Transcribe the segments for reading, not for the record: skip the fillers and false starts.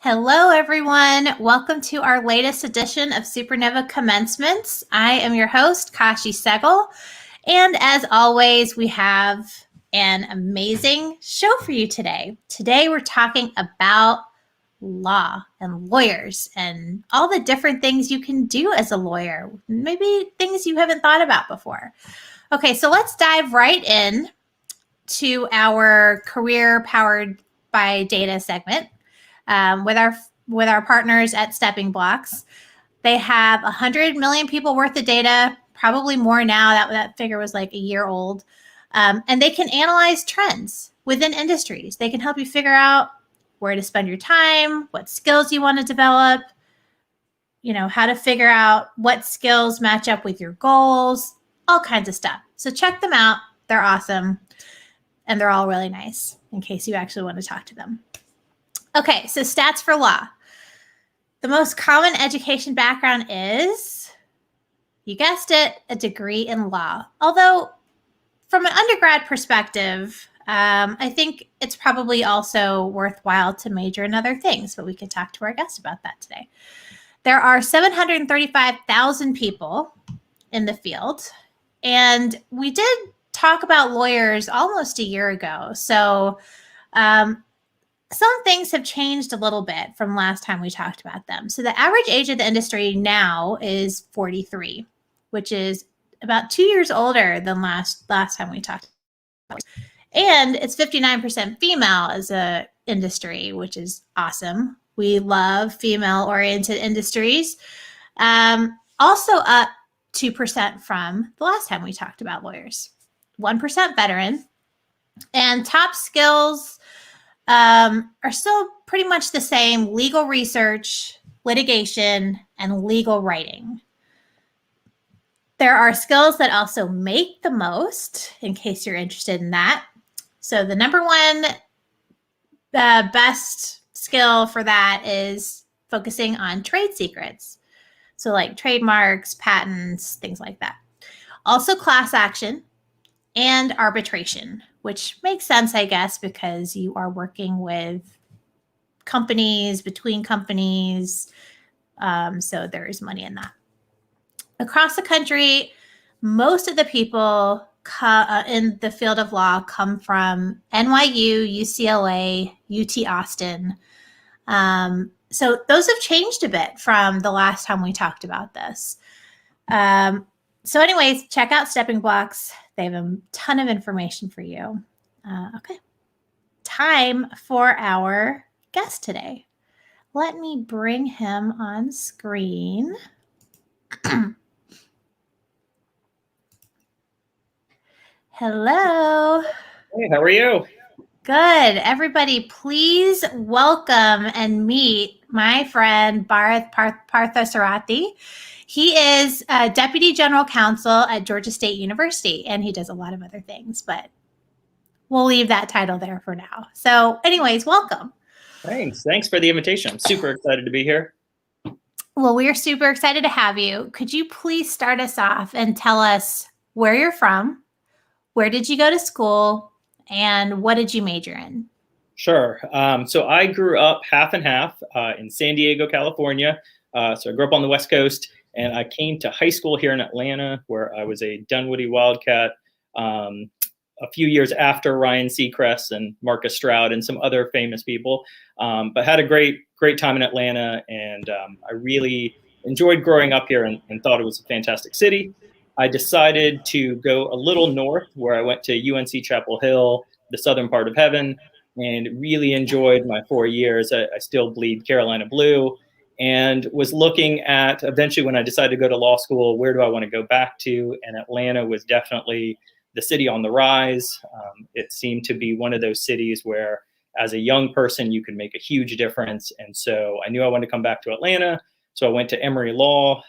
Hello, everyone. Welcome to our latest edition of SuperNova Commencements. I am your host, Kashi Sehgal. And as always, we have an amazing show for you today. Today, we're talking about law and lawyers and all the different things you can do as a lawyer, maybe things you haven't thought about before. Okay, so let's dive right in to our career powered by data segment. With our partners at Steppingblocks. They have 100 million people worth of data, probably more now. That figure was like a year old. And they can analyze trends within industries. They can help you figure out where to spend your time, what skills you want to develop, how to figure out what skills match up with your goals, all kinds of stuff. So check them out. They're awesome. And they're all really nice in case you actually want to talk to them. Okay, so stats for law. The most common education background is, you guessed it, a degree in law. Although, from an undergrad perspective, I think it's probably also worthwhile to major in other things, but we could talk to our guest about that today. There are 735,000 people in the field, and we did talk about lawyers almost a year ago. So, some things have changed a little bit from last time we talked about them. So the average age of the industry now is 43, which is about 2 years older than last time we talked about it. And it's 59% female as a industry, which is awesome. We love female-oriented industries. Also up 2% from the last time we talked about lawyers. 1% veteran. And top skills are still pretty much the same: legal research, litigation, and legal writing. There are skills that also make the most, in case you're interested in that. So the number one best skill for that is focusing on trade secrets. So like trademarks, patents, things like that. Also class action and arbitration, which makes sense, I guess, because you are working with companies, between companies. So there is money in that. Across the country, most of the people in the field of law come from NYU, UCLA, UT Austin. So those have changed a bit from the last time we talked about this. So anyways, check out Steppingblocks. They have a ton of information for you. Okay. Time for our guest today. Let me bring him on screen. Hello. Hey, how are you? Good. Everybody, please welcome and meet my friend Bharath Parthasarathy. He is Deputy General Counsel at Georgia State University, and he does a lot of other things, but we'll leave that title there for now. So anyways, welcome. Thanks for the invitation. I'm super excited to be here. Well, we're super excited to have you. Could you please start us off and tell us where you're from, where did you go to school, and what did you major in? Sure. So I grew up half and half in San Diego, California. So I grew up on the West Coast, and I came to high school here in Atlanta, where I was a Dunwoody Wildcat a few years after Ryan Seacrest and Marcus Stroud and some other famous people, but had a great time in Atlanta, and I really enjoyed growing up here and thought it was a fantastic city. I decided to go a little north, where I went to UNC Chapel Hill, the southern part of heaven, and really enjoyed my 4 years. I still bleed Carolina blue, and was looking at, eventually when I decided to go to law school, where do I want to go back to? And Atlanta was definitely the city on the rise. It seemed to be one of those cities where, as a young person, you could make a huge difference. And so I knew I wanted to come back to Atlanta. So I went to Emory Law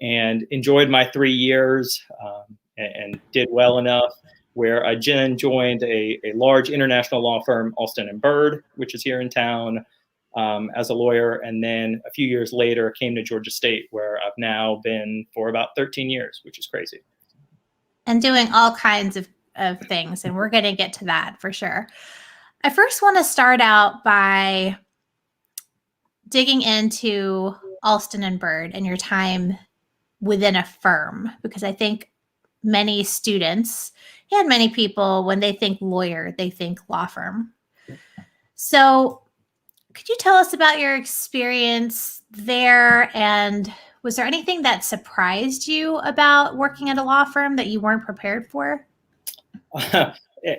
and enjoyed my 3 years and did well enough where I then joined a large international law firm, Alston & Bird, which is here in town, as a lawyer. And then a few years later came to Georgia State, where I've now been for about 13 years, which is crazy. And doing all kinds of things. And we're going to get to that for sure. I first want to start out by digging into Alston and Bird and your time within a firm, because I think many students and many people, when they think lawyer, they think law firm. So could you tell us about your experience there? And was there anything that surprised you about working at a law firm that you weren't prepared for?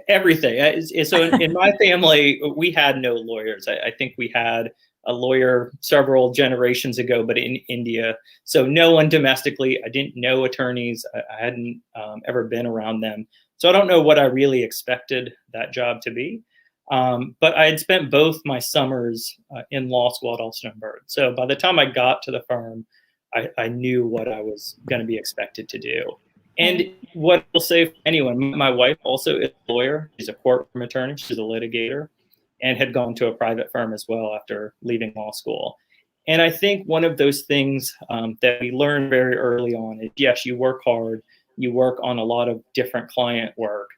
Everything. So in my family, we had no lawyers. I think we had a lawyer several generations ago, but in India. So no one domestically. I didn't know attorneys. I hadn't ever been around them. So I don't know what I really expected that job to be. But I had spent both my summers in law school at Alston and Bird. So by the time I got to the firm, I knew what I was going to be expected to do. And what I'll say for anyone, my wife also is a lawyer. She's a courtroom attorney. She's a litigator and had gone to a private firm as well after leaving law school. And I think one of those things that we learned very early on is, yes, you work hard. You work on a lot of different client work,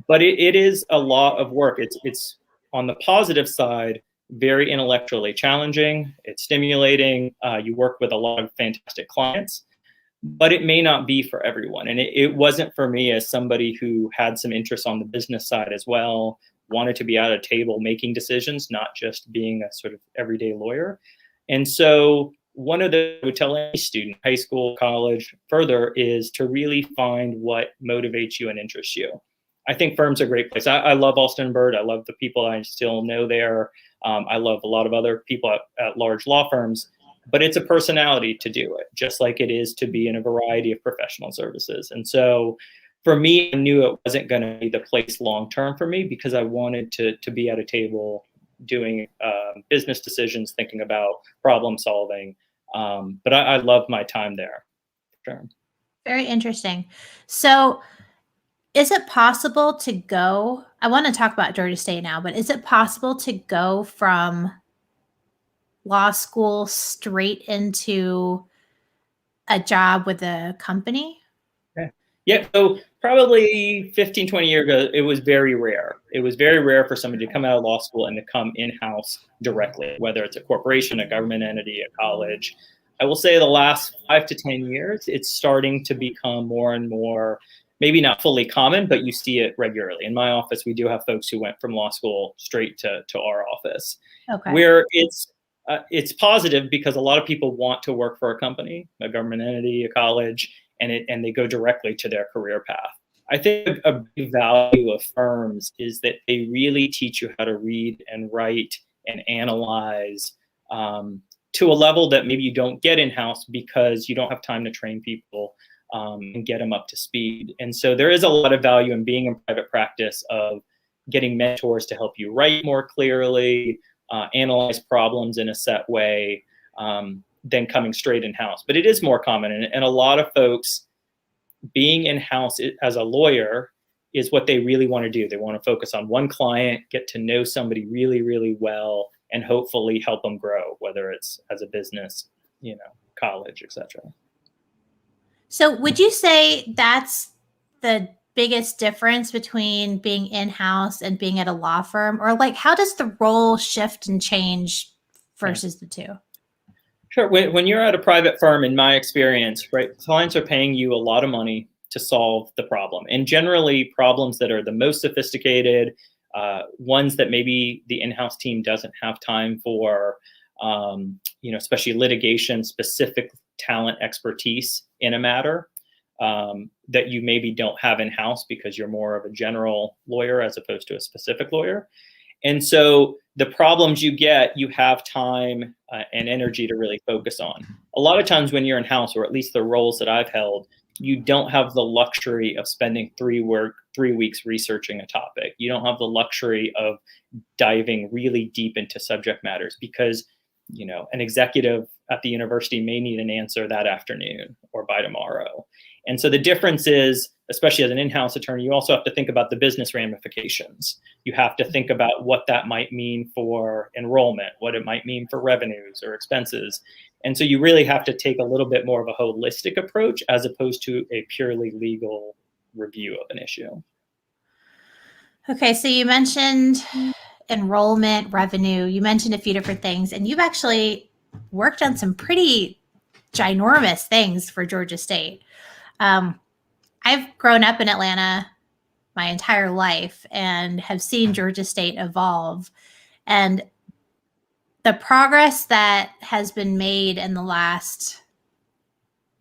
but it is a lot of work. It's on the positive side, very intellectually challenging. It's stimulating. You work with a lot of fantastic clients, but it may not be for everyone. And it wasn't for me as somebody who had some interest on the business side as well, wanted to be at a table making decisions, not just being a sort of everyday lawyer. And so one of the, I would tell any student, high school, college, further, is to really find what motivates you and interests you. I think firms are a great place. I love Alston and Bird. I love the people I still know there. I love a lot of other people at large law firms. But it's a personality to do it, just like it is to be in a variety of professional services. And so for me, I knew it wasn't going to be the place long-term for me because I wanted to be at a table doing business decisions, thinking about problem solving. But I love my time there. Sure. Very interesting. So is it possible to go, I want to talk about Georgia State now, but is it possible to go from law school straight into a job with a company? Yeah, so probably 15, 20 years ago, it was very rare. It was very rare for somebody to come out of law school and to come in-house directly, whether it's a corporation, a government entity, a college. I will say the last 5 to 10 years, it's starting to become more and more, maybe not fully common, but you see it regularly. In my office, we do have folks who went from law school straight to our office, where it's positive because a lot of people want to work for a company, a government entity, a college, and they go directly to their career path. I think a big value of firms is that they really teach you how to read and write and analyze to a level that maybe you don't get in-house because you don't have time to train people and get them up to speed. And so there is a lot of value in being in private practice of getting mentors to help you write more clearly, analyze problems in a set way, than coming straight in-house. But it is more common. And a lot of folks being in-house as a lawyer is what they really want to do. They want to focus on one client, get to know somebody really, really well, and hopefully help them grow, whether it's as a business, college, etc. So would you say that's the biggest difference between being in-house and being at a law firm? Or like, how does the role shift and change versus the two? Sure. When you're at a private firm, in my experience, right, clients are paying you a lot of money to solve the problem. And generally problems that are the most sophisticated, ones that maybe the in-house team doesn't have time for, especially litigation, specific talent expertise in a matter that you maybe don't have in-house because you're more of a general lawyer as opposed to a specific lawyer. And so the problems you get, you have time and energy to really focus on. A lot of times when you're in-house, or at least the roles that I've held, you don't have the luxury of spending 3 weeks researching a topic. You don't have the luxury of diving really deep into subject matters because, an executive at the university may need an answer that afternoon or by tomorrow. And so the difference is, especially as an in-house attorney, you also have to think about the business ramifications. You have to think about what that might mean for enrollment, what it might mean for revenues or expenses. And so you really have to take a little bit more of a holistic approach as opposed to a purely legal review of an issue. Okay, so you mentioned enrollment, revenue, you mentioned a few different things, and you've actually worked on some pretty ginormous things for Georgia State. I've grown up in Atlanta my entire life and have seen Georgia State evolve. And the progress that has been made in the last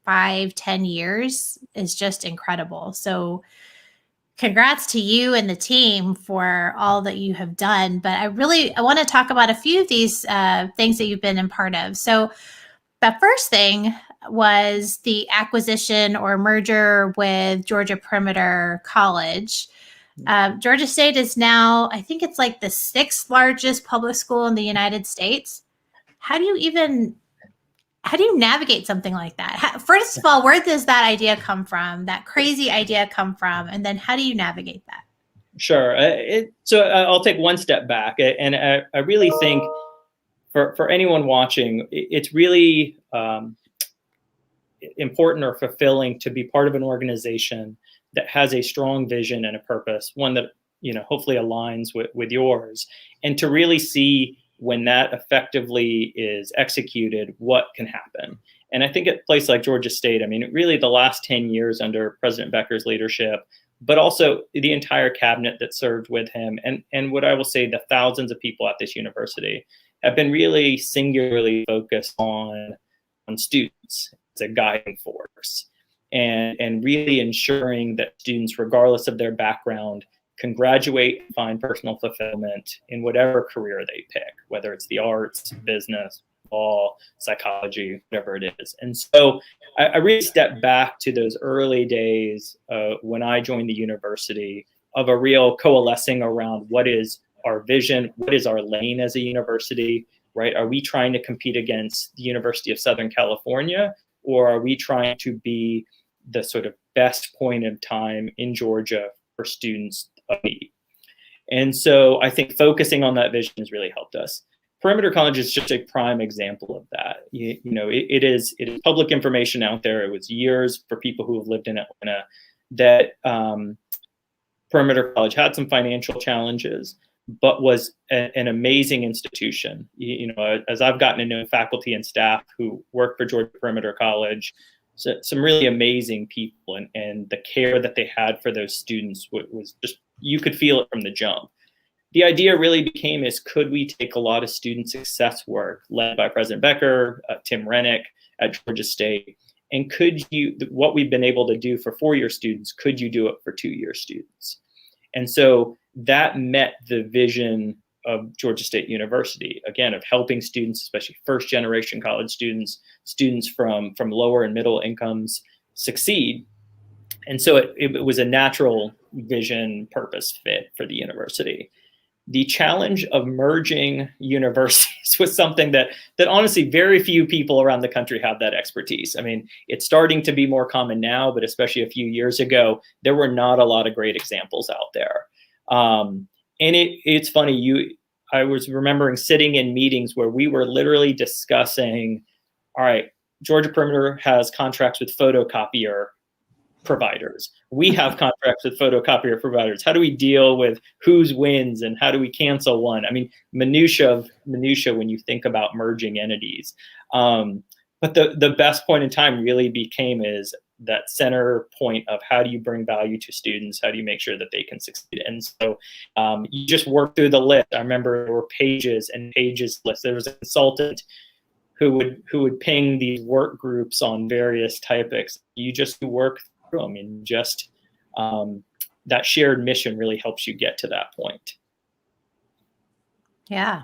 5-10 years is just incredible. So congrats to you and the team for all that you have done. But I want to talk about a few of these things that you've been a part of. So the first thing was the acquisition or merger with Georgia Perimeter College. Georgia State is now, I think it's like the 6th largest public school in the United States. How do you navigate something like that? First of all, where does that idea come from? That crazy idea come from? And then how do you navigate that? Sure. So I'll take one step back. And I really think for anyone watching, it's really important or fulfilling to be part of an organization that has a strong vision and a purpose, one that, hopefully aligns with yours, and to really see when that effectively is executed, what can happen. And I think at a place like Georgia State, really the last 10 years under President Becker's leadership, but also the entire cabinet that served with him, and what I will say, the thousands of people at this university have been really singularly focused on students as a guiding force, and really ensuring that students, regardless of their background, can graduate and find personal fulfillment in whatever career they pick, whether it's the arts, business, law, psychology, whatever it is. And so I really stepped back to those early days when I joined the university, of a real coalescing around what is our vision, what is our lane as a university, right? Are we trying to compete against the University of Southern California, or are we trying to be the sort of best point of time in Georgia for students of need? And so I think focusing on that vision has really helped us. Perimeter College is just a prime example of that. It is public information out there. It was years for people who have lived in Atlanta that Perimeter College had some financial challenges, but was an amazing institution. As I've gotten to know faculty and staff who work for Georgia Perimeter College, so some really amazing people, and the care that they had for those students was just, you could feel it from the jump. The idea really became could we take a lot of student success work led by President Becker, Tim Rennick at Georgia State, and what we've been able to do for 4-year students, could you do it for 2-year students? And so that met the vision of Georgia State University, again, of helping students, especially first-generation college students from lower and middle incomes, succeed. And so it was a natural vision, purpose fit for the university. The challenge of merging universities was something that honestly very few people around the country have that expertise. It's starting to be more common now, but especially a few years ago, there were not a lot of great examples out there. And it's funny, I was remembering sitting in meetings where we were literally discussing, all right, Georgia Perimeter has contracts with photocopier providers. We have contracts with photocopier providers. How do we deal with whose wins and how do we cancel one? Minutia when you think about merging entities. But the best point in time really became that center point of how do you bring value to students? How do you make sure that they can succeed? And so you just work through the list. I remember there were pages and pages lists. There was a consultant who would ping these work groups on various topics. You just work through them, and just that shared mission really helps you get to that point. Yeah.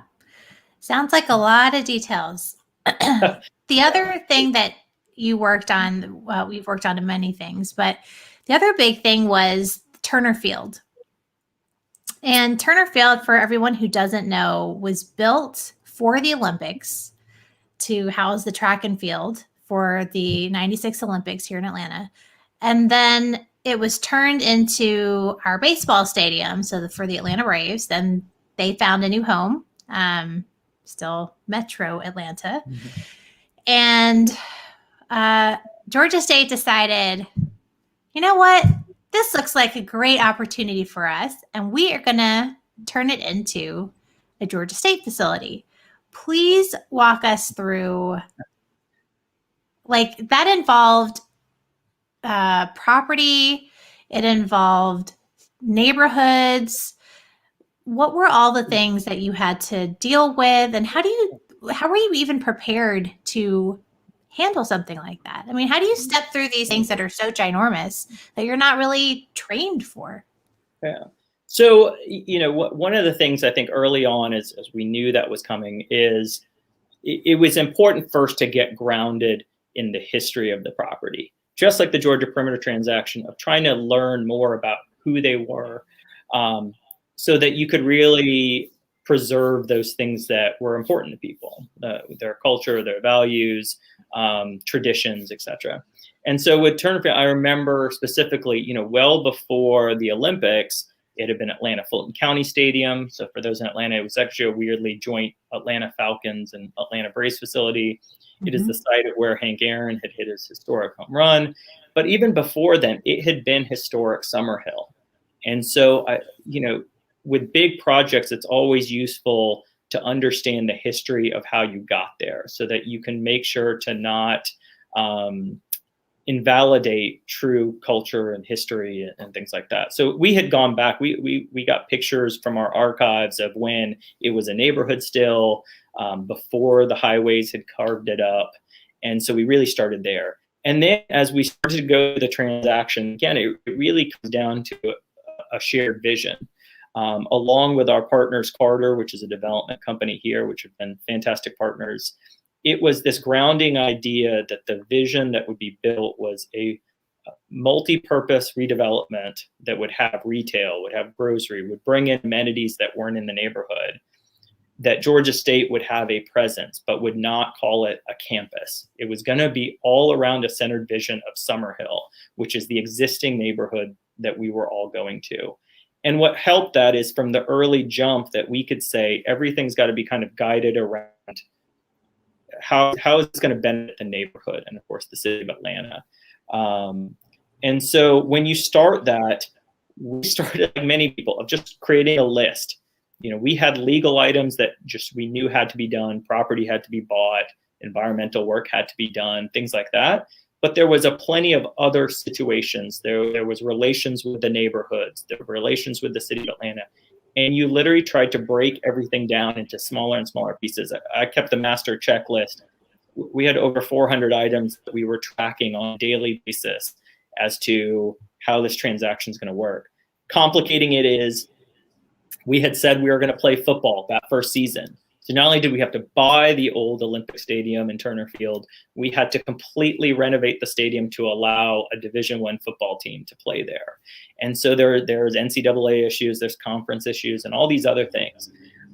Sounds like a lot of details. The other thing that you worked on, well, we've worked on many things, but the other big thing was Turner Field. And Turner Field, for everyone who doesn't know, was built for the Olympics to house the track and field for the 96 Olympics here in Atlanta. And then it was turned into our baseball stadium. So for the Atlanta Braves, then they found a new home, still Metro Atlanta. Mm-hmm. And Georgia State decided, you know what? This looks like a great opportunity for us, and we are going to turn it into a Georgia State facility. please walk us through, like, that involved property, it involved neighborhoods. What were all the things that you had to deal with, and how were you even prepared to handle something like that? I mean, how do you step through these things that are so ginormous that you're not really trained for? Yeah. So, one of the things I think early on, as we knew that was coming, is it was important first to get grounded in the history of the property, just like the Georgia perimeter transaction, of trying to learn more about who they were, so that you could really preserve those things that were important to people, their culture, their values, traditions, etc. And so with Turner Field, I remember specifically, well before the Olympics, it had been Atlanta Fulton County Stadium. So for those in Atlanta, it was actually a weirdly joint Atlanta Falcons and Atlanta Braves facility. Mm-hmm. It is the site of where Hank Aaron had hit his historic home run. But even before then, it had been historic Summerhill. And so, with big projects, it's always useful to understand the history of how you got there, so that you can make sure to not invalidate true culture and history and things like that. So we had gone back. We got pictures from our archives of when it was a neighborhood still, before the highways had carved it up. And so we really started there. And then as we started to go to the transaction, again, it really comes down to a shared vision. Along with our partners, Carter, which is a development company here, which have been fantastic partners. It was this grounding idea that the vision that would be built was a multi-purpose redevelopment that would have retail, would have grocery, would bring in amenities that weren't in the neighborhood, that Georgia State would have a presence, but would not call it a campus. It was going to be all around a centered vision of Summerhill, which is the existing neighborhood that we were all going to. And what helped that is from the early jump that we could say everything's got to be kind of guided around how is this going to benefit the neighborhood and, of course, the city of Atlanta. And so when you start that, we started, like many people, of just creating a list. We had legal items that just we knew had to be done. Property had to be bought. Environmental work had to be done, things like that. But there was a plenty of other situations. There was relations with the neighborhoods, there were relations with the city of Atlanta. And you literally tried to break everything down into smaller and smaller pieces. I kept the master checklist. We had over 400 items that we were tracking on a daily basis as to how this transaction is going to work. Complicating it is, we had said we were going to play football that first season. So not only did we have to buy the old Olympic Stadium in Turner Field, we had to completely renovate the stadium to allow a Division I football team to play there. And so there's NCAA issues, there's conference issues, and all these other things.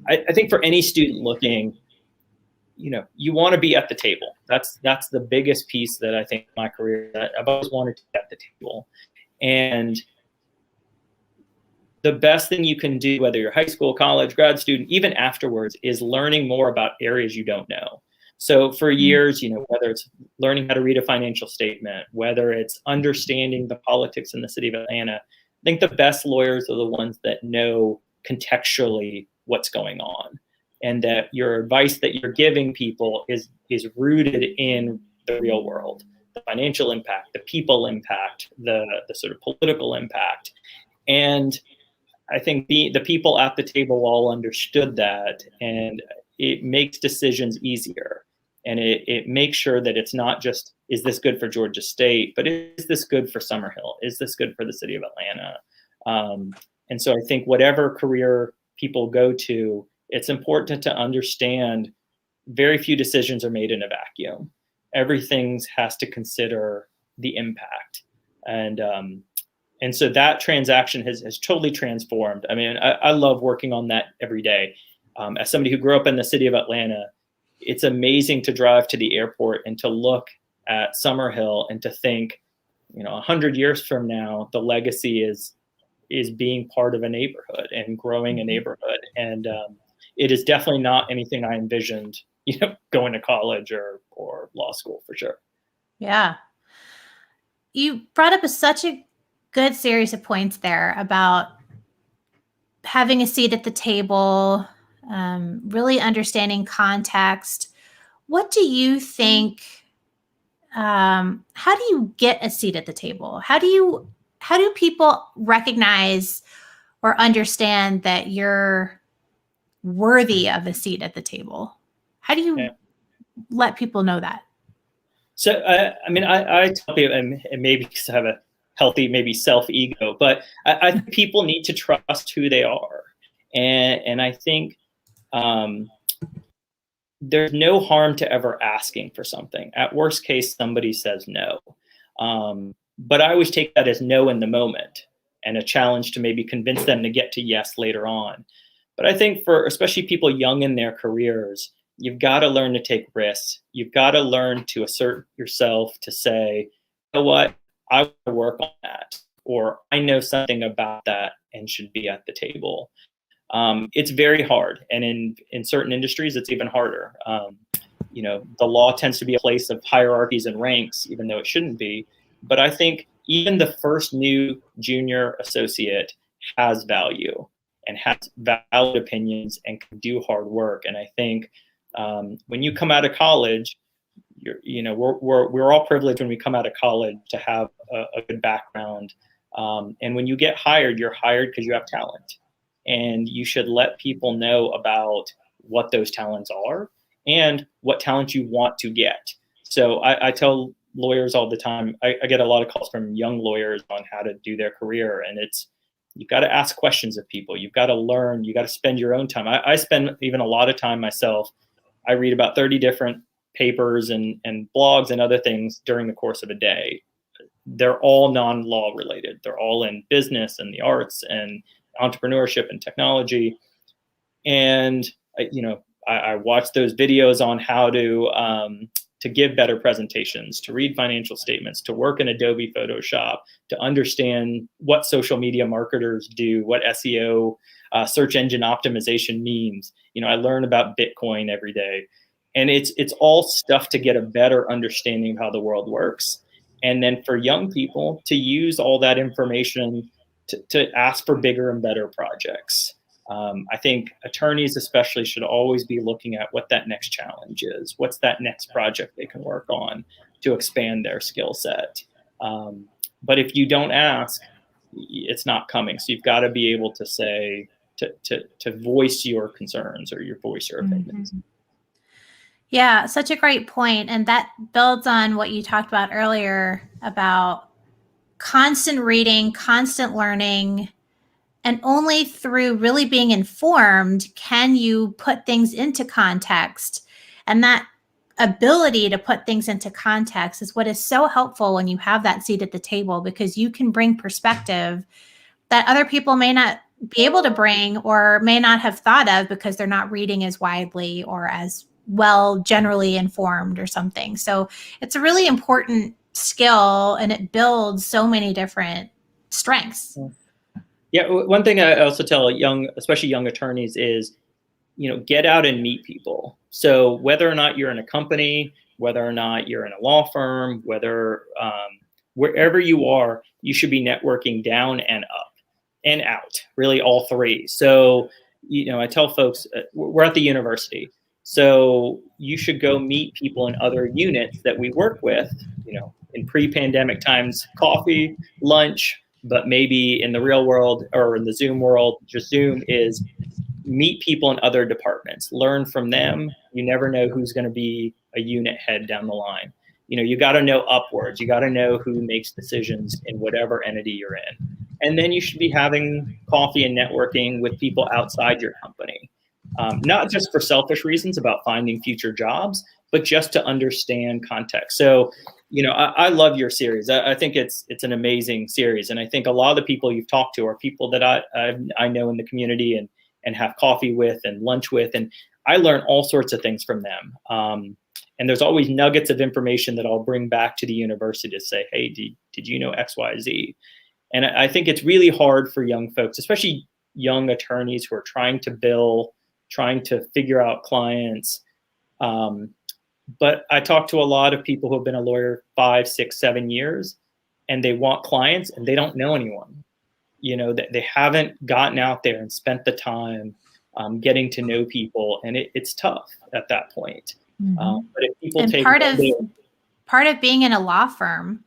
I think for any student looking, you want to be at the table. That's the biggest piece that I think in my career that I've always wanted to be at the table. And the best thing you can do, whether you're high school, college, grad student, even afterwards, is learning more about areas you don't know. So for years, whether it's learning how to read a financial statement, whether it's understanding the politics in the city of Atlanta, I think the best lawyers are the ones that know contextually what's going on, and that your advice that you're giving people is rooted in the real world, the financial impact, the people impact, the sort of political impact. And I think the people at the table all understood that, and it makes decisions easier. And it makes sure that it's not just, is this good for Georgia State, but is this good for Summerhill? Is this good for the city of Atlanta? And so I think whatever career people go to, it's important to understand very few decisions are made in a vacuum. Everything has to consider the impact. And so that transaction has totally transformed. I mean, I love working on that every day. As somebody who grew up in the city of Atlanta, it's amazing to drive to the airport and to look at Summerhill and to think, 100 years from now, the legacy is being part of a neighborhood and growing a neighborhood. And it is definitely not anything I envisioned, going to college or law school, for sure. Yeah. You brought up such a good series of points there about having a seat at the table, really understanding context. What do you think? How do you get a seat at the table? How do people recognize or understand that you're worthy of a seat at the table? How do you let people know that? So, I mean, I tell people, and maybe because I have a healthy, maybe self-ego, but I think people need to trust who they are. And I think there's no harm to ever asking for something. At worst case, somebody says no. But I always take that as no in the moment and a challenge to maybe convince them to get to yes later on. But I think for especially people young in their careers, you've got to learn to take risks. You've got to learn to assert yourself to say, you know what, I want to work on that, or I know something about that and should be at the table. It's very hard, and in certain industries, it's even harder. The law tends to be a place of hierarchies and ranks, even though it shouldn't be. But I think even the first new junior associate has value and has valid opinions and can do hard work. And I think when you come out of college, we're all privileged when we come out of college to have a good background. And when you get hired, you're hired because you have talent. And you should let people know about what those talents are and what talent you want to get. So I tell lawyers all the time, I get a lot of calls from young lawyers on how to do their career. And you've got to ask questions of people. You've got to learn. You got to spend your own time. I spend even a lot of time myself. I read about 30 different papers and blogs and other things during the course of a day. They're all non-law related. They're all in business and the arts and entrepreneurship and technology. And I watch those videos on how to give better presentations, to read financial statements, to work in Adobe Photoshop, to understand what social media marketers do, what SEO, search engine optimization means. I learn about Bitcoin every day. And it's all stuff to get a better understanding of how the world works. And then for young people to use all that information to ask for bigger and better projects. I think attorneys especially should always be looking at what that next challenge is. What's that next project they can work on to expand their skill set? But if you don't ask, it's not coming. So you've got to be able to say, to voice your concerns or voice your opinions. Mm-hmm. Yeah, such a great point. And that builds on what you talked about earlier about constant reading, constant learning, and only through really being informed can you put things into context. And that ability to put things into context is what is so helpful when you have that seat at the table, because you can bring perspective that other people may not be able to bring or may not have thought of because they're not reading as widely or as well generally informed or something. So it's a really important skill, and it builds so many different strengths. Yeah, one thing I also tell especially young attorneys is, get out and meet people. So whether or not you're in a company, whether or not you're in a law firm, wherever you are, you should be networking down and up and out, really all three. So, I tell folks, we're at the university. So you should go meet people in other units that we work with, in pre-pandemic times, coffee, lunch, but maybe in the real world or in the Zoom world, just Zoom is meet people in other departments, learn from them. You never know who's going to be a unit head down the line. You got to know upwards. You got to know who makes decisions in whatever entity you're in. And then you should be having coffee and networking with people outside your company. Not just for selfish reasons about finding future jobs, but just to understand context. So, I love your series. I think it's an amazing series. And I think a lot of the people you've talked to are people that I know in the community and have coffee with and lunch with. And I learn all sorts of things from them. And there's always nuggets of information that I'll bring back to the university to say, hey, did you know X, Y, Z? And I think it's really hard for young folks, especially young attorneys who are trying to figure out clients. But I talk to a lot of people who have been a lawyer 5, 6, 7 years, and they want clients and they don't know anyone. They haven't gotten out there and spent the time getting to know people, and it's tough at that point. But if people and take part of being in a law firm,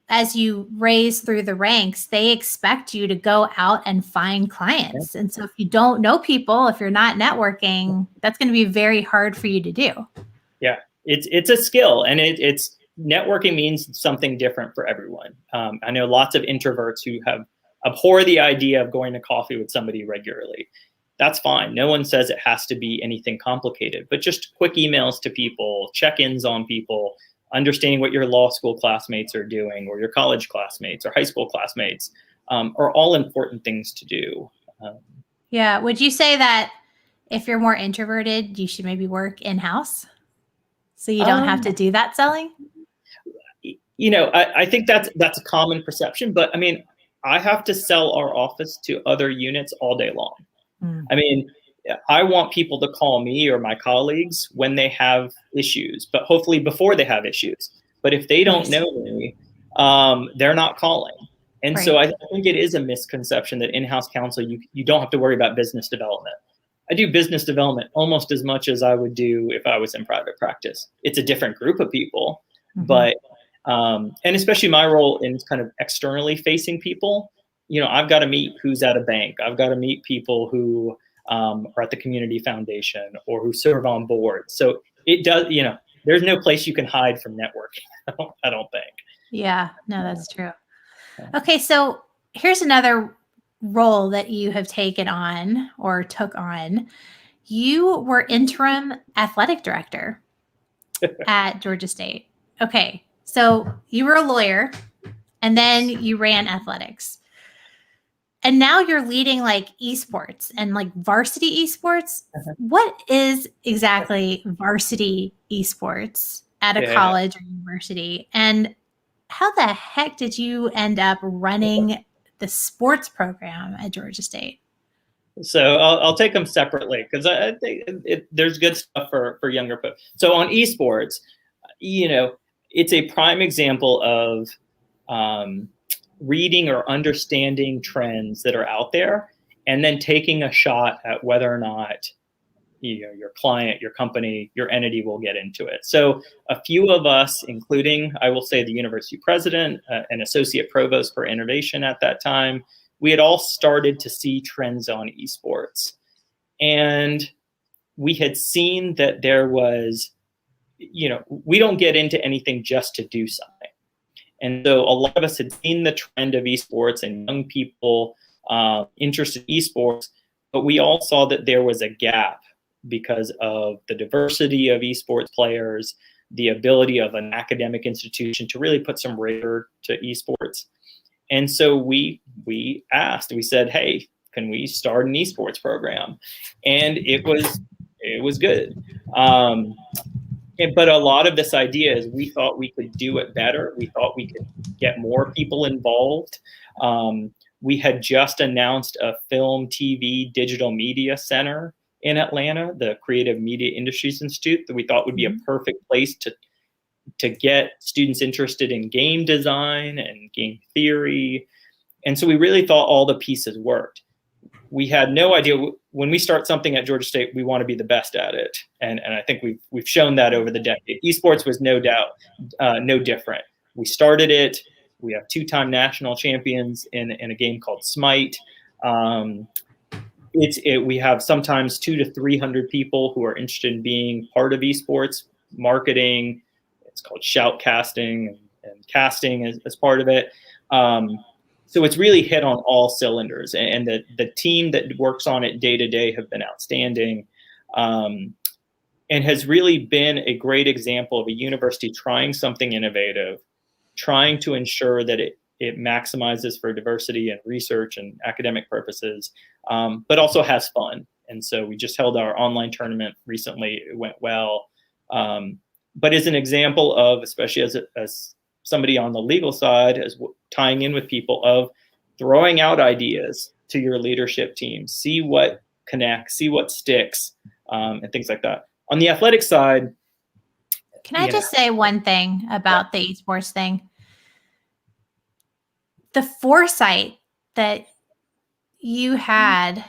as you raise through the ranks, they expect you to go out and find clients. And so if you don't know people, if you're not networking, that's going to be very hard for you to do. Yeah, it's a skill, and it's networking means something different for everyone. I know lots of introverts who abhor the idea of going to coffee with somebody regularly. That's fine. No one says it has to be anything complicated, but just quick emails to people, check-ins on people, understanding what your law school classmates are doing, or your college classmates or high school classmates, are all important things to do. Yeah. Would you say that if you're more introverted, you should maybe work in-house so you don't have to do that selling? I think that's a common perception, but I mean, I have to sell our office to other units all day long. I mean, I want people to call me or my colleagues when they have issues, but hopefully before they have issues. But if they don't know me, they're not calling. And so I think it is a misconception that in-house counsel, you don't have to worry about business development. I do business development almost as much as I would do if I was in private practice. It's a different group of people, but and especially my role in kind of externally facing people, I've got to meet who's at a bank. I've got to meet people who are at the community foundation or who serve on board. So it does, there's no place you can hide from networking. I don't think. Yeah, no, that's true. Okay. So here's another role that you have taken on or took on. You were interim athletic director at Georgia State. Okay. So you were a lawyer and then you ran athletics. And now you're leading like esports and like varsity esports. What is exactly varsity esports at a college or university? And how the heck did you end up running the sports program at Georgia State? So I'll take them separately because I think there's good stuff for younger folks. So on esports, it's a prime example of reading or understanding trends that are out there and then taking a shot at whether or not your client, your company, your entity will get into it. So a few of us, including, I will say, the university president, an associate provost for innovation at that time, we had all started to see trends on esports. And we had seen that there was, we don't get into anything just to do something. And so a lot of us had seen the trend of esports and young people interested in esports, but we all saw that there was a gap because of the diversity of esports players, the ability of an academic institution to really put some rigor to esports. And so we said, hey, can we start an esports program? And it was good. But a lot of this idea is we thought we could do it better. We thought we could get more people involved. We had just announced a film, TV, digital media center in Atlanta, the Creative Media Industries Institute, that we thought would be a perfect place to get students interested in game design and game theory. And so we really thought all the pieces worked. We had no idea when we start something at Georgia State, we want to be the best at it. And I think we've shown that over the decade. Esports was no doubt no different. We started it. We have 2-time national champions in a game called Smite. We have sometimes 200 to 300 people who are interested in being part of esports marketing. It's called shoutcasting and casting as part of it. So it's really hit on all cylinders, and the team that works on it day to day have been outstanding, and has really been a great example of a university trying something innovative, trying to ensure that it maximizes for diversity and research and academic purposes, but also has fun. And so we just held our online tournament recently. It went well, but is an example of, especially as somebody on the legal side, as tying in with people, of throwing out ideas to your leadership team, see what connects, see what sticks, and things like that. On the athletic side, can I just say one thing about the esports thing? The foresight that you had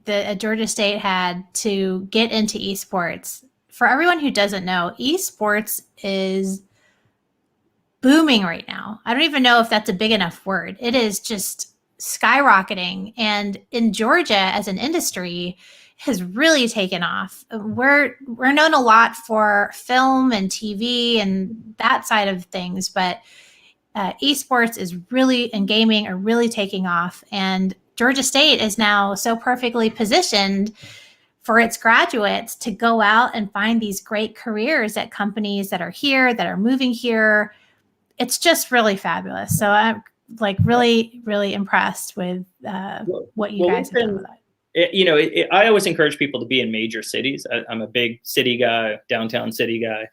that Georgia State had to get into esports. For everyone who doesn't know, esports is booming right now. I don't even know if that's a big enough word. It is just skyrocketing. And in Georgia, as an industry, has really taken off. We're known a lot for film and TV and that side of things, but esports is really, and gaming are really taking off. And Georgia State is now so perfectly positioned for its graduates to go out and find these great careers at companies that are here, that are moving here. It's just really fabulous. So I'm like really, really impressed with what you guys have done with that. I always encourage people to be in major cities. I'm a big city guy, downtown city guy.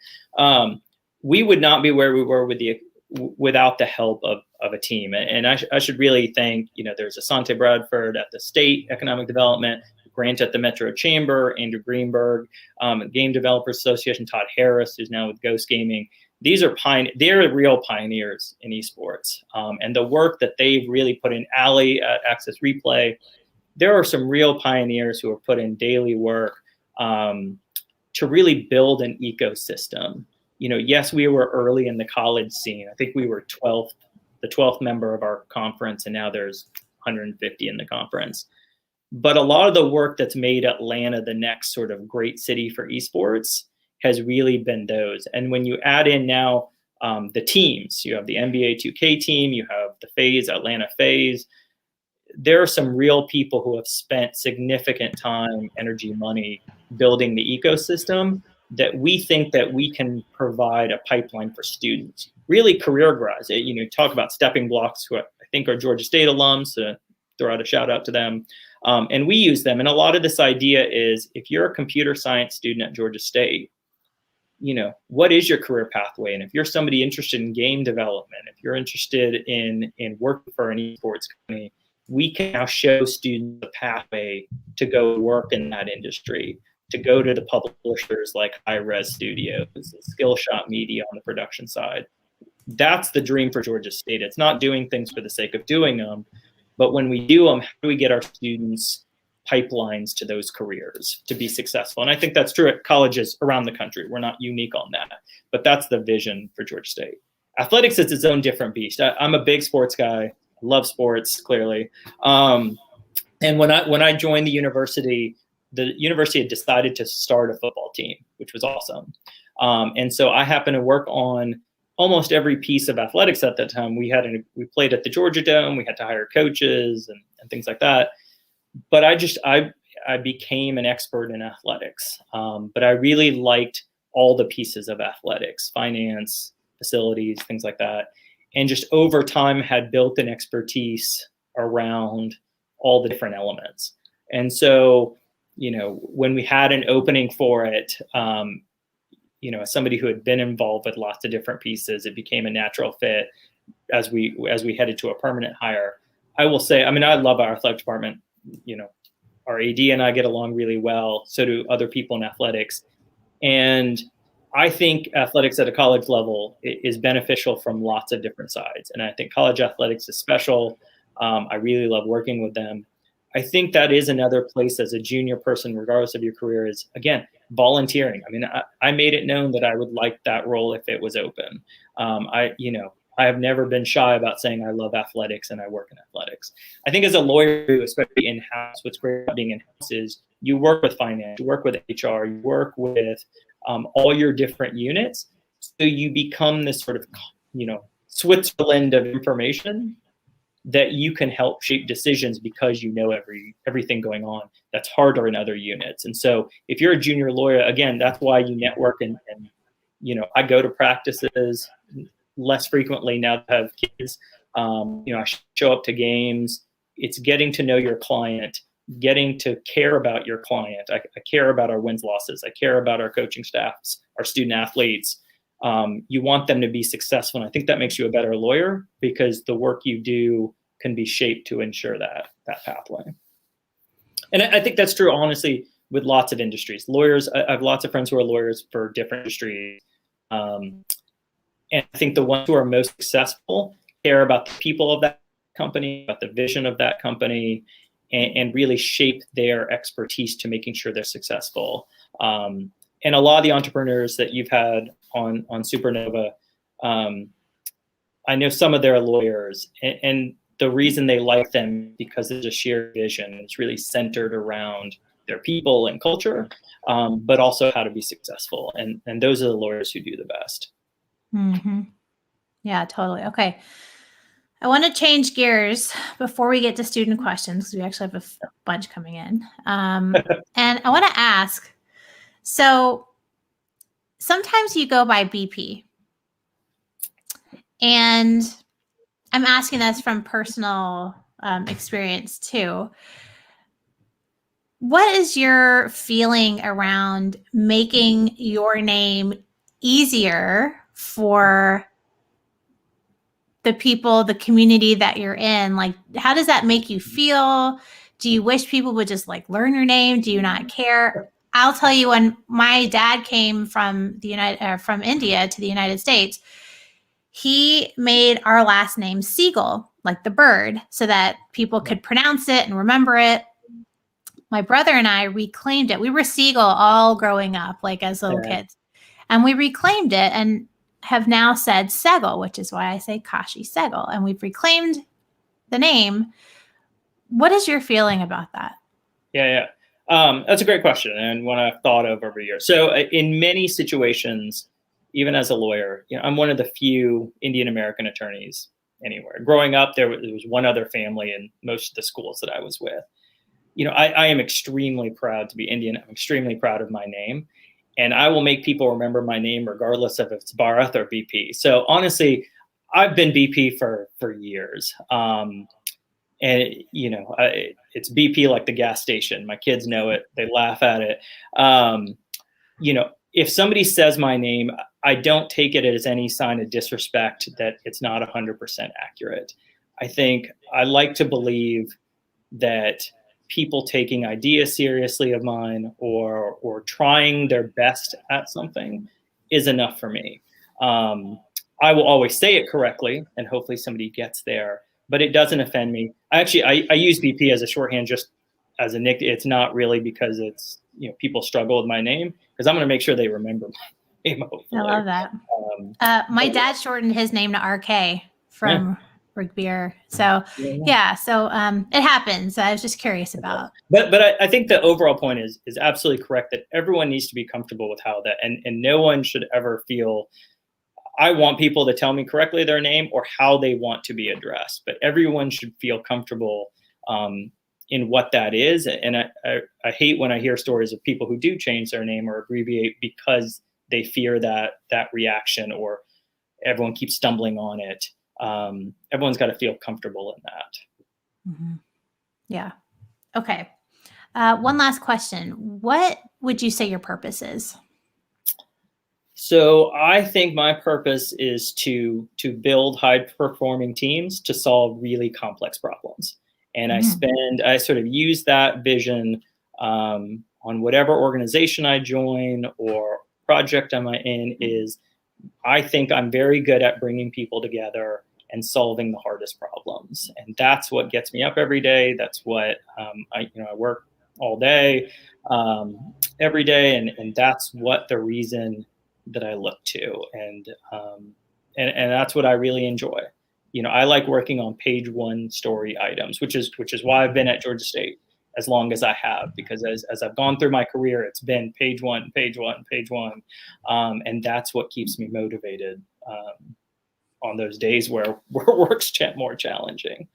We would not be where we were without the help of a team. And I should really thank, there's Asante Bradford at the State Economic Development, Grant at the Metro Chamber, Andrew Greenberg, Game Developers Association, Todd Harris, who's now with Ghost Gaming. These are they're real pioneers in esports. And the work that they've really put in, Ali at Access Replay, there are some real pioneers who have put in daily work to really build an ecosystem. Yes, we were early in the college scene. I think we were the 12th member of our conference, and now there's 150 in the conference. But a lot of the work that's made Atlanta the next sort of great city for esports has really been those. And when you add in now the teams, you have the NBA 2K team, you have the FaZe, Atlanta FaZe, there are some real people who have spent significant time, energy, money building the ecosystem that we think that we can provide a pipeline for students, really career guys. Talk about Steppingblocks, who I think are Georgia State alums, to throw out a shout out to them. And we use them. And a lot of this idea is, if you're a computer science student at Georgia State, what is your career pathway? And if you're somebody interested in game development, if you're interested in working for an esports company, we can now show students a pathway to go work in that industry, to go to the publishers like High Res Studios, Skillshot Media on the production side. That's the dream for Georgia State. It's not doing things for the sake of doing them, but when we do them, how do we get our students pipelines to those careers to be successful? And I think that's true at colleges around the country. We're not unique on that, but that's the vision for Georgia State. Athletics is its own different beast. I'm a big sports guy. I love sports, clearly. And when I joined the university had decided to start a football team, which was awesome. And so I happened to work on almost every piece of athletics at that time. We played at the Georgia Dome. We had to hire coaches and things like that. But I became an expert in athletics. But I really liked all the pieces of athletics, finance, facilities, things like that. And just over time had built an expertise around all the different elements. And so, when we had an opening for it, as somebody who had been involved with lots of different pieces, it became a natural fit as we headed to a permanent hire. I will say, I love our athletic department. Our AD and I get along really well. So do other people in athletics. And I think athletics at a college level is beneficial from lots of different sides. And I think college athletics is special. I really love working with them. I think that is another place as a junior person, regardless of your career, is, again, volunteering. I made it known that I would like that role if it was open. I have never been shy about saying I love athletics and I work in athletics. I think as a lawyer, especially in-house, what's great about being in-house is you work with finance, you work with HR, you work with all your different units. So you become this sort of, Switzerland of information that you can help shape decisions because you know everything going on. That's harder in other units. And so if you're a junior lawyer, again, that's why you network and I go to practices less frequently now that I have kids. I show up to games. It's getting to know your client, getting to care about your client. I care about our wins, losses. I care about our coaching staffs, our student athletes. You want them to be successful. And I think that makes you a better lawyer because the work you do can be shaped to ensure that pathway. And I think that's true, honestly, with lots of industries. Lawyers, I have lots of friends who are lawyers for different industries. And I think the ones who are most successful care about the people of that company, about the vision of that company, and really shape their expertise to making sure they're successful. And a lot of the entrepreneurs that you've had on SuperNova, I know some of their lawyers, and the reason they like them because there's a shared vision. It's really centered around their people and culture, but also how to be successful. And those are the lawyers who do the best. Mm-hmm. Yeah, totally. Okay. I want to change gears before we get to student questions, because we actually have a bunch coming in. And I want to ask, so sometimes you go by BP, and I'm asking this from personal experience too. What is your feeling around making your name easier for the people, the community that you're in? Like, how does that make you feel? Do you wish people would just like learn your name? Do you not care? I'll tell you, when my dad came from from India to the United States, he made our last name Sehgal, like the bird, so that people could pronounce it and remember it. My brother and I reclaimed it. We were Sehgal all growing up, like as little kids. And we reclaimed it and have now said Sehgal, which is why I say Kashi Sehgal. And we've reclaimed the name. What is your feeling about that? Yeah. That's a great question, and one I've thought of over years. So in many situations, even as a lawyer, I'm one of the few Indian American attorneys anywhere. Growing up, there was one other family in most of the schools that I was with. I am extremely proud to be Indian. I'm extremely proud of my name, and I will make people remember my name regardless of if it's Bharath or BP. So honestly, I've been BP for years. And it's BP like the gas station. My kids know it. They laugh at it. If somebody says my name, I don't take it as any sign of disrespect that it's not 100% accurate. I think I like to believe that people taking ideas seriously of mine or trying their best at something is enough for me. I will always say it correctly, and hopefully somebody gets there, but it doesn't offend me. I use BP as a shorthand, just as a nick. It's not really because it's, people struggle with my name, because I'm going to make sure they remember my name. Hopefully. I love that. My dad shortened his name to RK from Rick Beer. So it happens. I was just curious about. But I think the overall point is absolutely correct, that everyone needs to be comfortable with how that, and no one should ever feel, I want people to tell me correctly their name or how they want to be addressed, but everyone should feel comfortable in what that is. And I hate when I hear stories of people who do change their name or abbreviate because they fear that reaction, or everyone keeps stumbling on it. Everyone's got to feel comfortable in that. Mm-hmm. Yeah. Okay. One last question. What would you say your purpose is? So I think my purpose is to build high-performing teams to solve really complex problems. And I sort of use that vision on whatever organization I join or project I'm in. Is I think I'm very good at bringing people together and solving the hardest problems. And that's what gets me up every day. That's what I work all day, every day. And that's what the reason that I look to. And that's what I really enjoy. I like working on page one story items, which is why I've been at Georgia State as long as I have, because as I've gone through my career, it's been page one. And that's what keeps me motivated on those days where work's more challenging.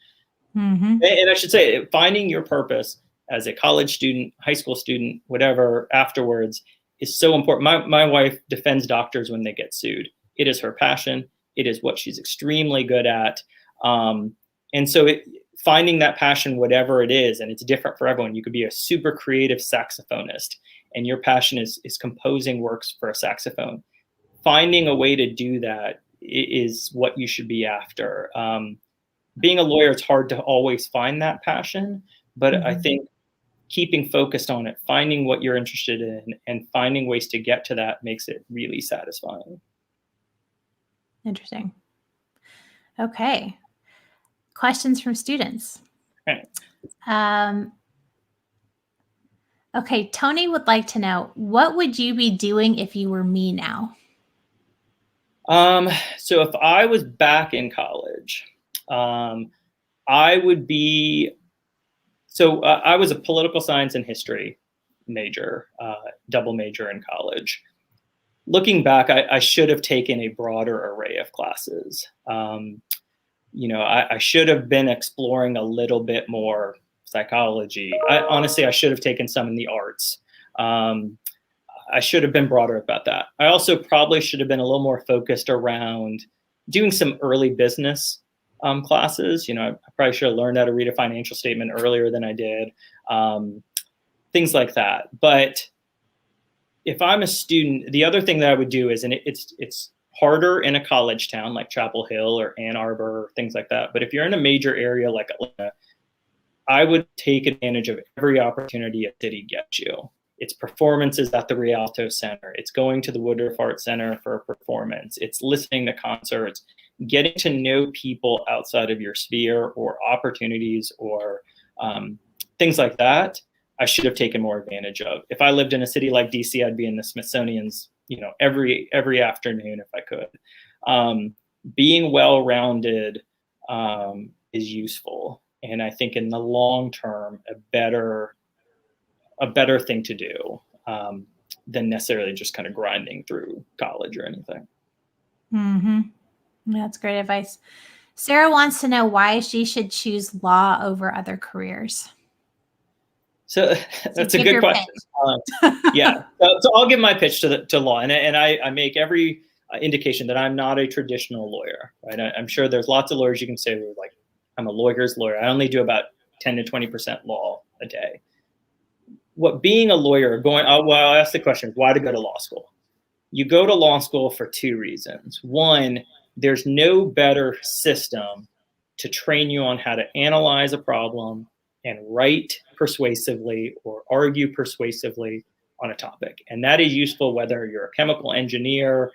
Mm-hmm. And I should say, finding your purpose as a college student, high school student, whatever, afterwards is so important. My wife defends doctors when they get sued. It is her passion. It is what she's extremely good at. And so finding that passion, whatever it is, and it's different for everyone. You could be a super creative saxophonist, and your passion is composing works for a saxophone. Finding a way to do that is what you should be after. Being a lawyer, it's hard to always find that passion, but I think keeping focused on it, finding what you're interested in, and finding ways to get to that makes it really satisfying. Interesting. Okay. Questions from students. Okay. Okay, Tony would like to know, what would you be doing if you were me now? So if I was back in college, I would be, I was a political science and history major, double major in college. Looking back, I should have taken a broader array of classes. I should have been exploring a little bit more psychology. Honestly, I should have taken some in the arts. I should have been broader about that. I also probably should have been a little more focused around doing some early business classes. I probably should have learned how to read a financial statement earlier than I did. Things like that. But if I'm a student, the other thing that I would do is, and it's harder in a college town like Chapel Hill or Ann Arbor, or things like that. But if you're in a major area like Atlanta, I would take advantage of every opportunity a city gets you. It's performances at the Rialto Center. It's going to the Woodruff Art Center for a performance. It's listening to concerts, getting to know people outside of your sphere or opportunities or things like that. I should have taken more advantage of. If I lived in a city like DC, I'd be in the Smithsonian's, every afternoon if I could. Being well-rounded is useful, and I think in the long term, a better thing to do than necessarily just kind of grinding through college or anything. Mm-hmm. That's great advice. Sarah wants to know why she should choose law over other careers. So that's a good question. Yeah. So I'll give my pitch to law, and I make every indication that I'm not a traditional lawyer. Right? I'm sure there's lots of lawyers you can say, like, I'm a lawyer's lawyer. I only do about 10 to 20% law a day. What being a lawyer I'll ask the question, why to go to law school? You go to law school for two reasons. One, there's no better system to train you on how to analyze a problem and write persuasively or argue persuasively on a topic. And that is useful whether you're a chemical engineer,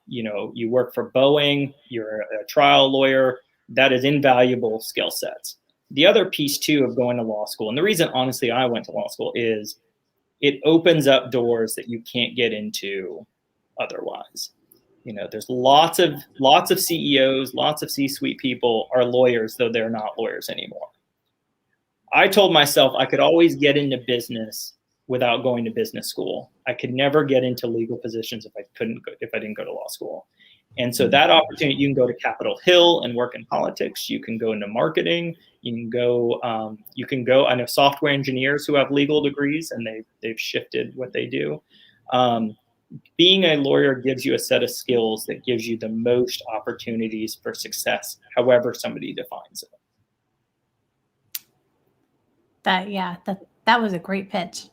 you work for Boeing, you're a trial lawyer. That is invaluable skill sets. The other piece too of going to law school, and the reason honestly I went to law school, is it opens up doors that you can't get into otherwise. There's lots of CEOs, lots of C-suite people are lawyers, though they're not lawyers anymore. I told myself I could always get into business without going to business school. I could never get into legal positions if I didn't go to law school. And so that opportunity, you can go to Capitol Hill and work in politics. You can go into marketing. You can go. I know software engineers who have legal degrees, and they've shifted what they do. Being a lawyer gives you a set of skills that gives you the most opportunities for success, however somebody defines it. That was a great pitch.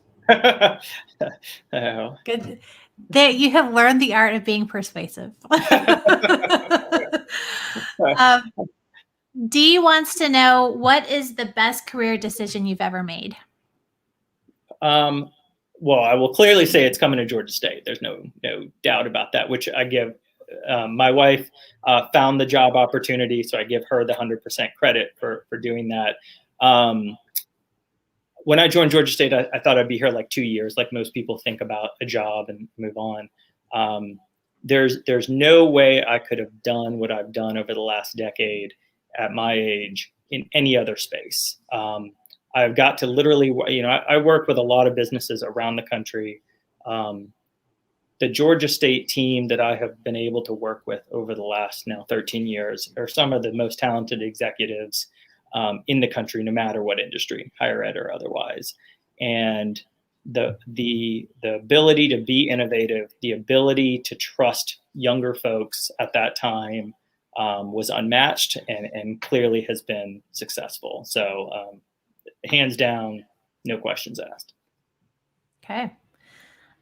Oh. Good. You have learned the art of being persuasive. Dee wants to know, what is the best career decision you've ever made? Well, I will clearly say it's coming to Georgia State. There's no doubt about that, which I give my wife found the job opportunity, so I give her the 100% credit for doing that. When I joined Georgia State, I thought I'd be here like 2 years, like most people think about a job and move on. There's no way I could have done what I've done over the last decade at my age in any other space. I've got to literally, I work with a lot of businesses around the country. The Georgia State team that I have been able to work with over the last now 13 years are some of the most talented executives in the country, no matter what industry, higher ed or otherwise. And the ability to be innovative, the ability to trust younger folks at that time was unmatched and clearly has been successful. So hands down, no questions asked. Okay.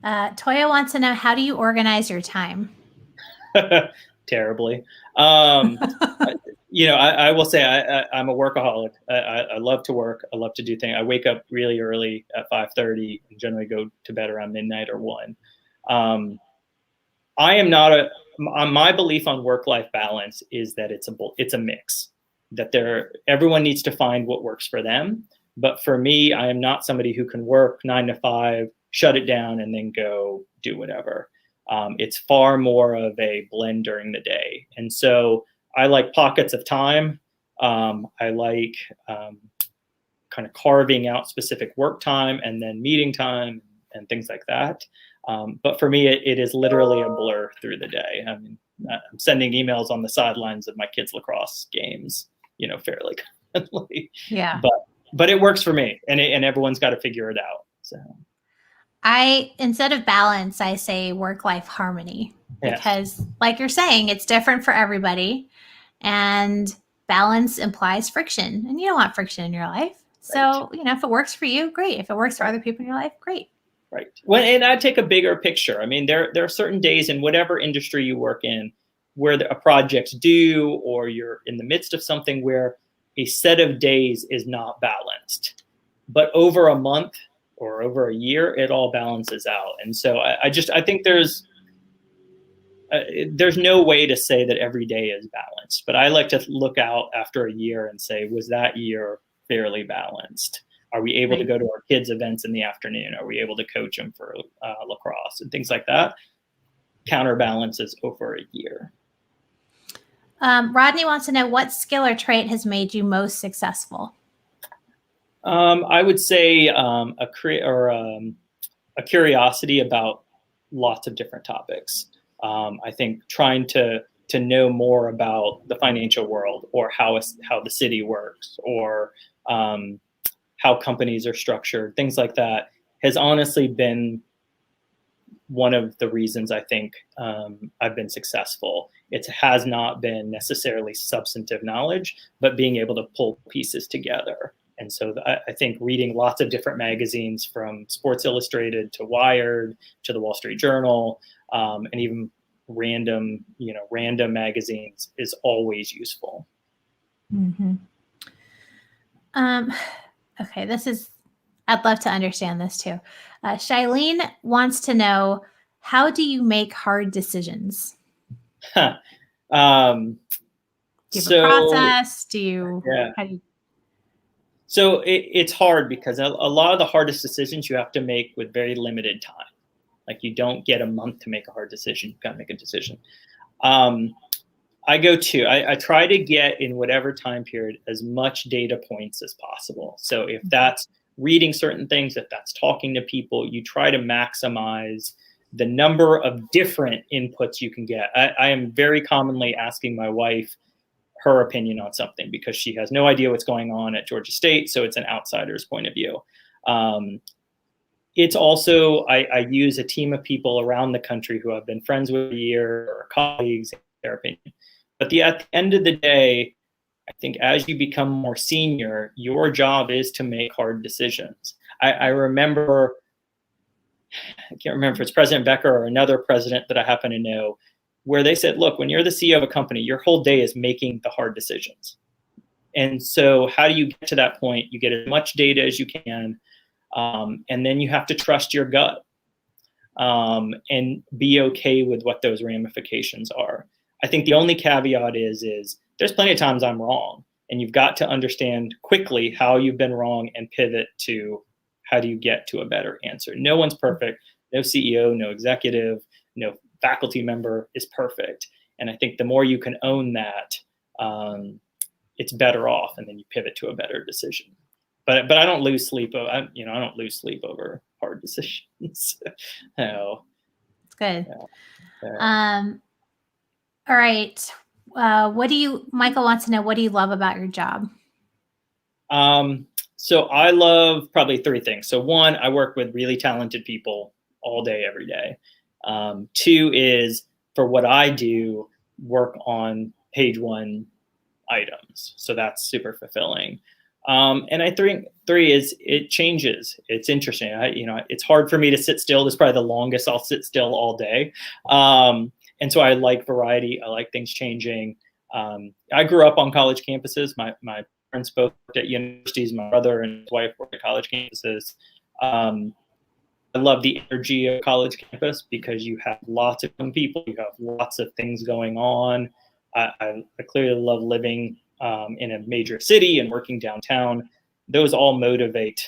Toya wants to know, how do you organize your time? Terribly. I will say I'm a workaholic. I love to work. I love to do things. I wake up really early at 5:30 and generally go to bed around midnight or 1. I am not my belief on work-life balance is that it's a mix. that everyone needs to find what works for them. But for me, I am not somebody who can work 9 to 5, shut it down, and then go do whatever. It's far more of a blend during the day. And so I like pockets of time. I like kind of carving out specific work time and then meeting time and things like that. But for me, it is literally a blur through the day. I mean, I'm sending emails on the sidelines of my kids' lacrosse games, fairly constantly. Yeah. But it works for me, and everyone's got to figure it out. So instead of balance, I say work-life harmony, because like you're saying, it's different for everybody, and balance implies friction, and you don't want friction in your life. So, if it works for you, great. If it works for other people in your life, great. Right. Well, and I take a bigger picture. I mean, there are certain days in whatever industry you work in where a project's due, or you're in the midst of something where a set of days is not balanced. But over a month or over a year, it all balances out. And so I think there's no way to say that every day is balanced. But I like to look out after a year and say, was that year fairly balanced? Are we able to go to our kids' events in the afternoon? Are we able to coach them for lacrosse and things like that? Counterbalances over a year. Rodney wants to know, what skill or trait has made you most successful? I would say a curiosity about lots of different topics. I think trying to know more about the financial world, or how the city works, or how companies are structured, things like that, has honestly been one of the reasons I think I've been successful. It has not been necessarily substantive knowledge, but being able to pull pieces together. And so I think reading lots of different magazines, from Sports Illustrated to Wired to the Wall Street Journal, and even random magazines, is always useful. Mm-hmm. Okay, I'd love to understand this too. Shailene wants to know, how do you make hard decisions? Do you have a process? So it's hard, because a lot of the hardest decisions you have to make with very limited time. Like, you don't get a month to make a hard decision. You've got to make a decision. I try to get, in whatever time period, as much data points as possible. So if that's reading certain things, if that's talking to people, you try to maximize the number of different inputs you can get. I am very commonly asking my wife her opinion on something, because she has no idea what's going on at Georgia State. So it's an outsider's point of view. It's also, I use a team of people around the country who I've been friends with a year, or colleagues, their opinion. But at the end of the day, I think as you become more senior, your job is to make hard decisions. I remember, I can't remember if it's President Becker or another president that I happen to know, where they said, look, when you're the CEO of a company, your whole day is making the hard decisions. And so how do you get to that point? You get as much data as you can, and then you have to trust your gut, and be okay with what those ramifications are. I think the only caveat is there's plenty of times I'm wrong, and you've got to understand quickly how you've been wrong and pivot to how do you get to a better answer. No one's perfect. No CEO, no executive, no faculty member is perfect. And I think the more you can own that, it's better off, and then you pivot to a better decision. But I don't lose sleep. I don't lose sleep over hard decisions. No. It's good. All right. Michael wants to know, what do you love about your job? So I love probably 3 things. So 1, I work with really talented people all day, every day. 2 is, for what I do, work on page 1 items. So that's super fulfilling. And I think 3 is, it changes. It's interesting. It's hard for me to sit still. This is probably the longest I'll sit still all day. And so I like variety. I like things changing. I grew up on college campuses. My parents both worked at universities. My brother and his wife worked at college campuses. I love the energy of college campus, because you have lots of young people. You have lots of things going on. I clearly love living in a major city and working downtown, those all motivate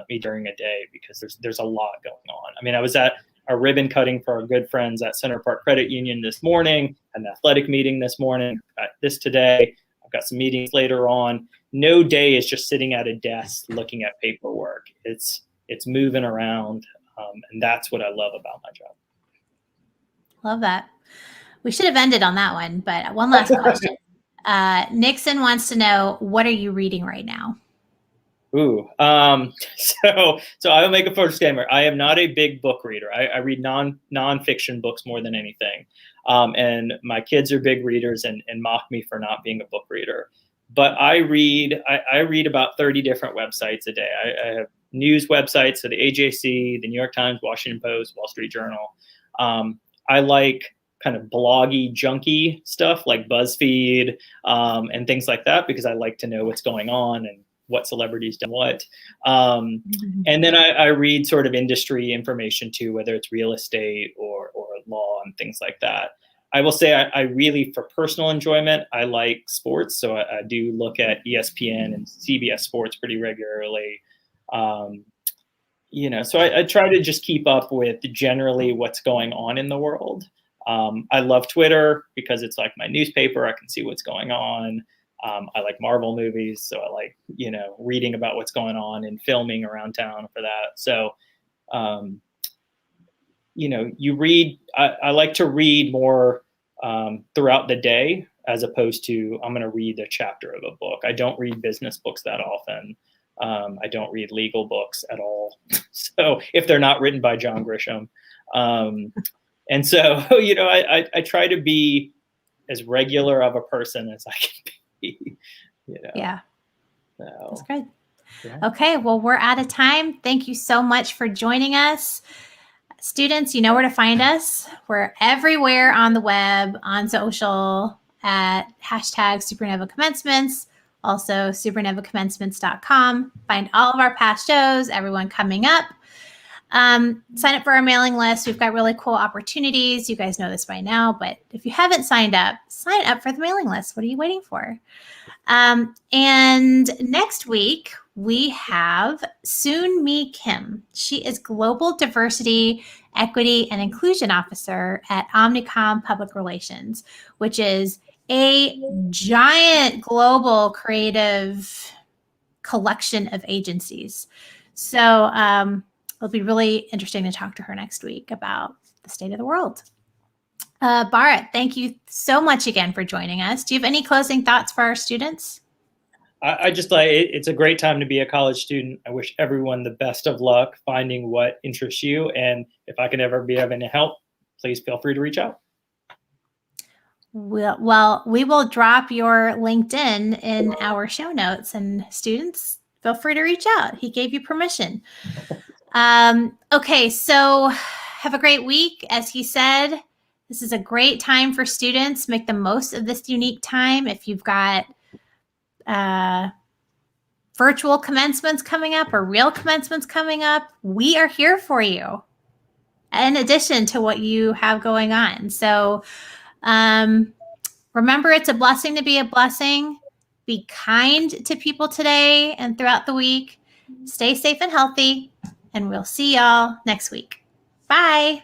me during a day because there's a lot going on. I mean, I was at a ribbon cutting for our good friends at Center Park Credit Union this morning, an athletic meeting this morning, this today. I've got some meetings later on. No day is just sitting at a desk looking at paperwork. It's moving around, and that's what I love about my job. Love that. We should have ended on that one, but one last question. Nixon wants to know, what are you reading right now? Ooh, so I will make a first disclaimer. I am not a big book reader. I read nonfiction books more than anything. And my kids are big readers and mock me for not being a book reader. But I read about 30 different websites a day. I have news websites, so the AJC, the New York Times, Washington Post, Wall Street Journal. I like kind of bloggy, junky stuff like BuzzFeed and things like that, because I like to know what's going on and what celebrities do what. And then I read sort of industry information too, whether it's real estate or law and things like that. I will say I really, for personal enjoyment, I like sports. So I do look at ESPN and CBS Sports pretty regularly. So I try to just keep up with generally what's going on in the world. I love Twitter because it's like my newspaper. I can see what's going on. I like Marvel movies, so I like, reading about what's going on and filming around town for that. So, you read, I like to read more throughout the day as opposed to I'm going to read a chapter of a book. I don't read business books that often. I don't read legal books at all. So if they're not written by John Grisham. And so, I try to be as regular of a person as I can be. Yeah. So, that's good. Yeah. Okay. Well, we're out of time. Thank you so much for joining us. Students, you know where to find us. We're everywhere on the web, on social, at #SuperNova Commencements. Also, supernovacommence.com. Find all of our past shows, everyone coming up. Sign up for our mailing list. We've got really cool opportunities. You guys know this by now, but if you haven't signed up, sign up for the mailing list. What are you waiting for? And next week, we have Soon Mi Kim. She is Global Diversity, Equity, and Inclusion Officer at Omnicom Public Relations, which is a giant global creative collection of agencies. So it'll be really interesting to talk to her next week about the state of the world. Bharath, thank you so much again for joining us. Do you have any closing thoughts for our students? I just like it's a great time to be a college student. I wish everyone the best of luck finding what interests you. And if I can ever be of any help, please feel free to reach out. Well, we will drop your LinkedIn in our show notes, and students, feel free to reach out. He gave you permission. Okay, so have a great week. As he said, this is a great time for students. Make the most of this unique time. If you've got virtual commencements coming up or real commencements coming up, we are here for you in addition to what you have going on. So remember, it's a blessing to be a blessing. Be kind to people today and throughout the week. Stay safe and healthy, and we'll see y'all next week. Bye.